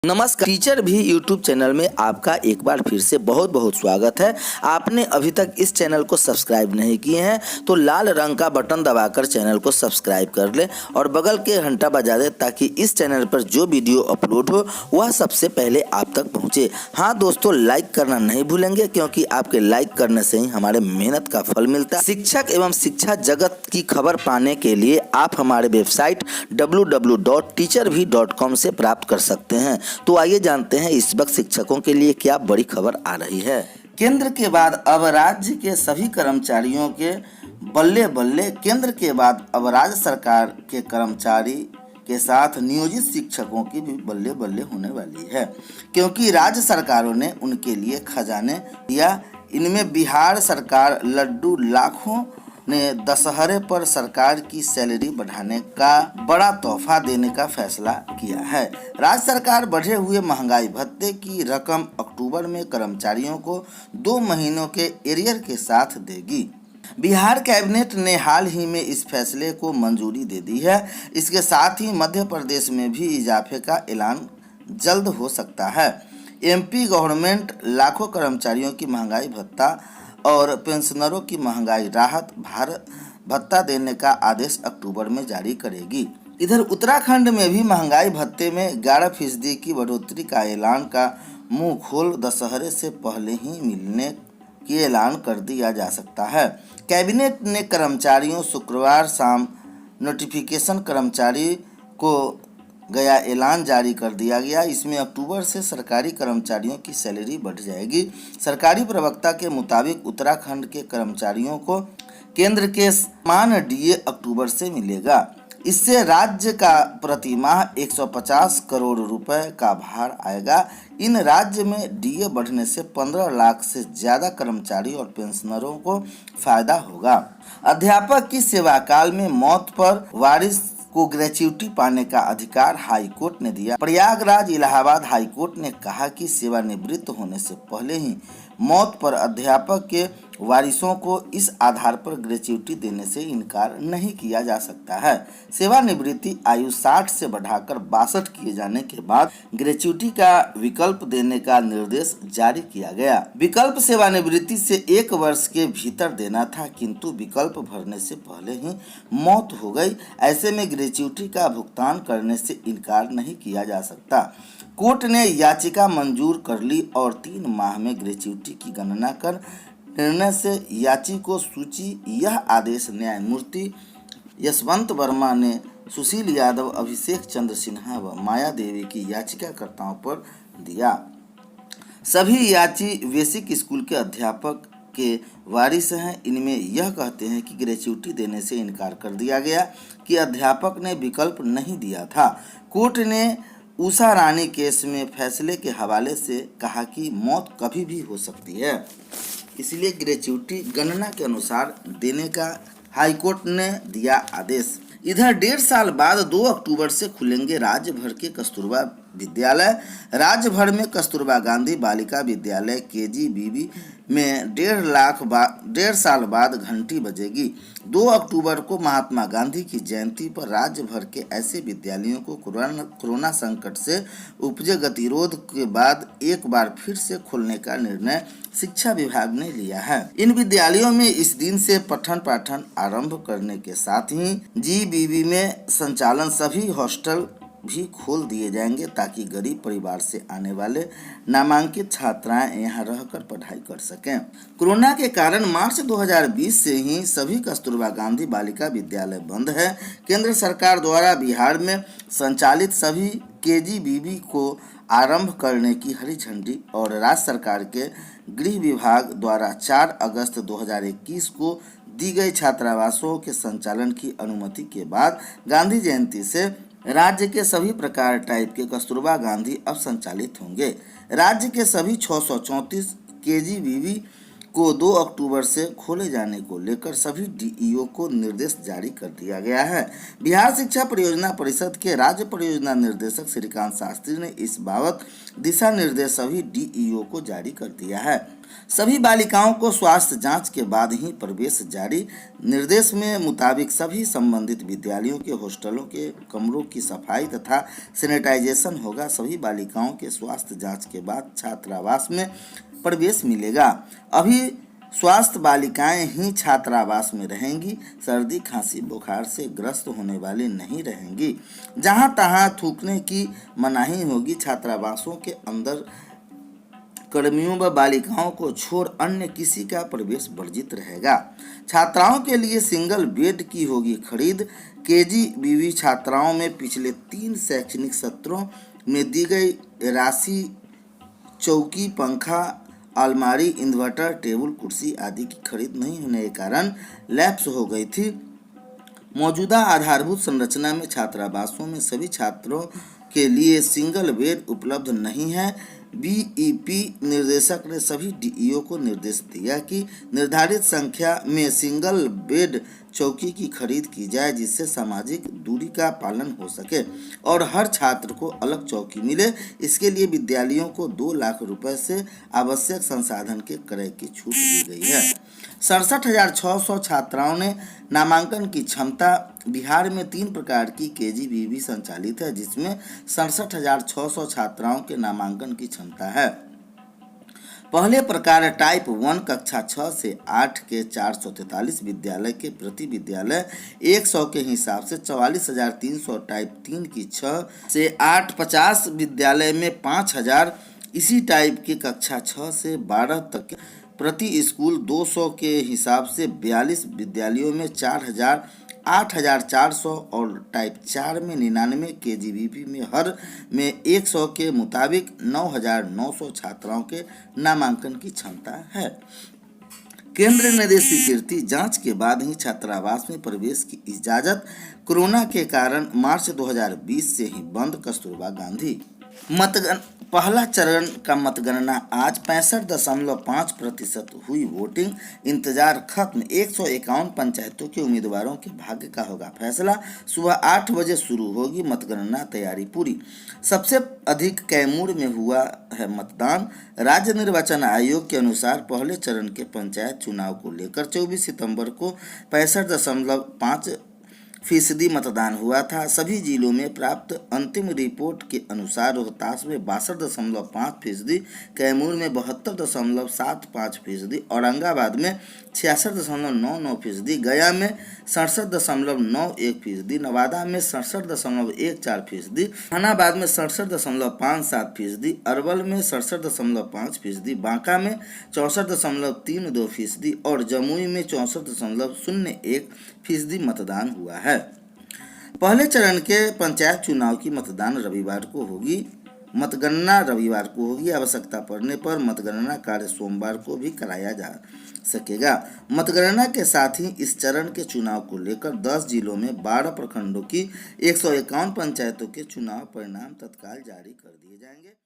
नमस्कार। टीचर भी YouTube channel में आपका एक बार फिर से बहुत बहुत स्वागत है। आपने अभी तक इस चैनल को सब्सक्राइब नहीं किए हैं तो लाल रंग का बटन दबाकर चैनल को सब्सक्राइब कर लें और बगल के घंटा बजा दें ताकि इस चैनल पर जो वीडियो अपलोड हो वह सबसे पहले आप तक पहुंचे। हाँ दोस्तों, लाइक करना नहीं भूलेंगे क्योंकि आपके लाइक करने से ही हमारे मेहनत का फल मिलता है। शिक्षक एवं शिक्षा जगत की खबर पाने के लिए आप हमारे वेबसाइट www.teacharbhi.com से प्राप्त कर सकते हैं। तो आइए जानते हैं इस वक्त शिक्षकों के लिए क्या बड़ी खबर आ रही है। केंद्र के बाद अब राज्य के सभी कर्मचारियों के बल्ले बल्ले। केंद्र के बाद अब राज्य सरकार के कर्मचारी के साथ नियोजित शिक्षकों की भी बल्ले बल्ले होने वाली है, क्योंकि राज्य सरकारों ने उनके लिए खजाने दिया। इनमें बिहार सरकार लड्डू लाखों ने दशहरे पर सरकार की सैलरी बढ़ाने का बड़ा तोहफा देने का फैसला किया है। राज्य सरकार बढ़े हुए महंगाई भत्ते की रकम अक्टूबर में कर्मचारियों को 2 महीनों के एरियर के साथ देगी। बिहार कैबिनेट ने हाल ही में इस फैसले को मंजूरी दे दी है। इसके साथ ही मध्य प्रदेश में भी इजाफे का ऐलान जल्द हो सकता है। एमपी गवर्नमेंट लाखों कर्मचारियों की महंगाई भत्ता और पेंशनरों की महंगाई राहत भत्ता देने का आदेश अक्टूबर में जारी करेगी। इधर उत्तराखंड में भी महंगाई भत्ते में 11% की बढ़ोतरी का ऐलान का मुंह खोल दशहरे से पहले ही मिलने की ऐलान कर दिया जा सकता है। कैबिनेट ने कर्मचारियों शुक्रवार शाम नोटिफिकेशन कर्मचारी को गया ऐलान जारी कर दिया गया। इसमें अक्टूबर से सरकारी कर्मचारियों की सैलरी बढ़ जाएगी। सरकारी प्रवक्ता के मुताबिक उत्तराखंड के कर्मचारियों को केंद्र के समान डीए अक्टूबर से मिलेगा। इससे राज्य का प्रति माह 150 करोड़ रुपए का भार आएगा। इन राज्य में डीए बढ़ने से 15 लाख से ज्यादा कर्मचारी और पेंशनरों को फायदा होगा। अध्यापक की सेवाकाल में मौत पर वारिस को ग्रेच्युटी पाने का अधिकार हाई कोर्ट ने दिया। प्रयागराज इलाहाबाद हाई कोर्ट ने कहा कि सेवानिवृत्त होने से पहले ही मौत पर अध्यापक के वारिसों को इस आधार पर ग्रेच्युटी देने से इनकार नहीं किया जा सकता है। सेवानिवृत्ति आयु 60 से बढ़ाकर 62 किए जाने के बाद ग्रेच्युटी का विकल्प देने का निर्देश जारी किया गया। विकल्प सेवानिवृत्ति से 1 वर्ष के भीतर देना था, किंतु विकल्प भरने से पहले ही मौत हो गई। ऐसे में ग्रेच्युटी का भुगतान करने से इनकार नहीं किया जा सकता। कोर्ट ने याचिका मंजूर कर ली और 3 माह में ग्रेच्युटी की गणना कर निर्णय से याची को सूची। यह आदेश न्यायमूर्ति यशवंत वर्मा ने सुशील यादव, अभिषेक चंद्र सिन्हा व माया देवी की याचिकाकर्ताओं पर दिया। सभी याची बेसिक स्कूल के अध्यापक के वारिस हैं। इनमें यह कहते हैं कि ग्रेच्युटी देने से इनकार कर दिया गया कि अध्यापक ने विकल्प नहीं दिया था। कोर्ट ने उषा रानी केस में फैसले के हवाले से कहा कि मौत कभी भी हो सकती है, इसलिए ग्रेच्युटी गणना के अनुसार देने का हाईकोर्ट ने दिया आदेश। इधर 1.5 साल बाद 2 अक्टूबर से खुलेंगे राज्य भर के कस्तूरबा विद्यालय। राज्य भर में कस्तूरबा गांधी बालिका विद्यालय केजीबीवी में 1.5 साल बाद घंटी बजेगी। 2 अक्टूबर को महात्मा गांधी की जयंती पर राज्य भर के ऐसे विद्यालयों को कोरोना संकट से उपजे गतिरोध के बाद एक बार फिर से खोलने का निर्णय शिक्षा विभाग ने लिया है। इन विद्यालयों में इस दिन से पठन पाठन आरंभ करने के साथ ही जीबीवी में संचालन सभी हॉस्टल भी खोल दिए जाएंगे ताकि गरीब परिवार से आने वाले नामांकित छात्राएं यहां रहकर पढ़ाई कर सकें। कोरोना के कारण मार्च 2020 से ही सभी कस्तूरबा गांधी बालिका विद्यालय बंद है। केंद्र सरकार द्वारा बिहार में संचालित सभी केजीबीवी को आरंभ करने की हरी झंडी और राज्य सरकार के गृह विभाग द्वारा 4 अगस्त 2021 को दी गई छात्रावासों के संचालन की अनुमति के बाद गांधी जयंती से राज्य के सभी प्रकार टाइप के कस्तूरबा गांधी अब संचालित होंगे। राज्य के सभी 634 केजीबीवी को 2 अक्टूबर से खोले जाने को लेकर सभी डीईओ को निर्देश जारी कर दिया गया है। बिहार शिक्षा परियोजना परिषद के राज्य परियोजना निर्देशक श्रीकांत शास्त्री ने इस बाबत दिशा निर्देश सभी डीईओ को जारी कर दिया है। सभी बालिकाओं को स्वास्थ्य जांच के बाद ही प्रवेश जारी। निर्देश में मुताबिक सभी संबंधित विद्यालयों के हॉस्टलों के कमरों की सफाई तथा सैनिटाइजेशन होगा। सभी बालिकाओं के स्वास्थ्य जांच के बाद छात्रावास में प्रवेश मिलेगा। अभी स्वास्थ्य बालिकाएं ही छात्रावास में रहेंगी। सर्दी खांसी बुखार से ग्रस्त होने वाली नहीं रहेंगी। जहां तहां थूकने की मनाही होगी। छात्रावासों के अंदर कर्मियों व बालिकाओं को छोड़ अन्य किसी का प्रवेश वर्जित रहेगा। छात्राओं के लिए सिंगल बेड की होगी खरीद। केजीबीवी छात्राओं में पिछले 3 शैक्षणिक सत्रों में दी गई राशि चौकी, पंखा, अलमारी, इन्वर्टर, टेबल कुर्सी आदि की खरीद नहीं होने के कारण लैप्स हो गई थी। मौजूदा आधारभूत संरचना में छात्रावासों में सभी छात्रों के लिए सिंगल बेड उपलब्ध नहीं है। बीईपी निर्देशक ने सभी डीईओ को निर्देश दिया कि निर्धारित संख्या में सिंगल बेड चौकी की खरीद की जाए, जिससे सामाजिक दूरी का पालन हो सके और हर छात्र को अलग चौकी मिले। इसके लिए विद्यालयों को 2 लाख रुपए से आवश्यक संसाधन के क्रय की छूट दी गई है। 67,600 छात्राओं ने नामांकन की क्षमता। बिहार में 3 प्रकार की केजीबीवी संचालित है, जिसमें 67,600 छात्राओं के नामांकन की क्षमता है। पहले प्रकार टाइप 1 कक्षा 6 से 8 के 443 विद्यालय के प्रति विद्यालय 100 के हिसाब से 44,300। टाइप 3 की 6 से 8 50 विद्यालय में 5,000। इसी टाइप की कक्षा 6 से 12 तक प्रति स्कूल 200 के हिसाब से 42 विद्यालयों में 4,000, 8,400 और टाइप 4 में 99 केजीबीवी में हर में 100 के मुताबिक 9,900 छात्राओं के नामांकन की क्षमता है। केंद्र ने दी स्वीकृति। जांच के बाद ही छात्रावास में प्रवेश की इजाजत। कोरोना के कारण मार्च 2020 से ही बंद कस्तूरबा गांधी। पहला चरण का मतगणना आज 65.5% हुई वोटिंग। इंतजार खत्म। 151 पंचायतों के उम्मीदवारों के भाग्य का होगा फैसला। सुबह 8 बजे शुरू होगी मतगणना, तैयारी पूरी। सबसे अधिक कैमूर में हुआ है मतदान। राज्य निर्वाचन आयोग के अनुसार पहले चरण के पंचायत चुनाव को लेकर 24 सितंबर को 65.5% मतदान हुआ था। सभी जिलों में प्राप्त अंतिम रिपोर्ट के अनुसार रोहतास में 62.5%, कैमूर में 72.75%, औरंगाबाद में 66.99%, गया में 67.91%, नवादा में 67.14%, जहानाबाद में 67.57%, अरवल में 67.5%, बांका में 64.32% और जमुई में 64.01% मतदान हुआ है। पहले चरण के पंचायत चुनाव की मतदान रविवार को होगी। मतगणना रविवार को होगी। आवश्यकता पड़ने पर मतगणना कार्य सोमवार को भी कराया जा सकेगा। मतगणना के साथ ही इस चरण के चुनाव को लेकर 10 जिलों में 12 प्रखंडों की 151 पंचायतों के चुनाव परिणाम तत्काल जारी कर दिए जाएंगे।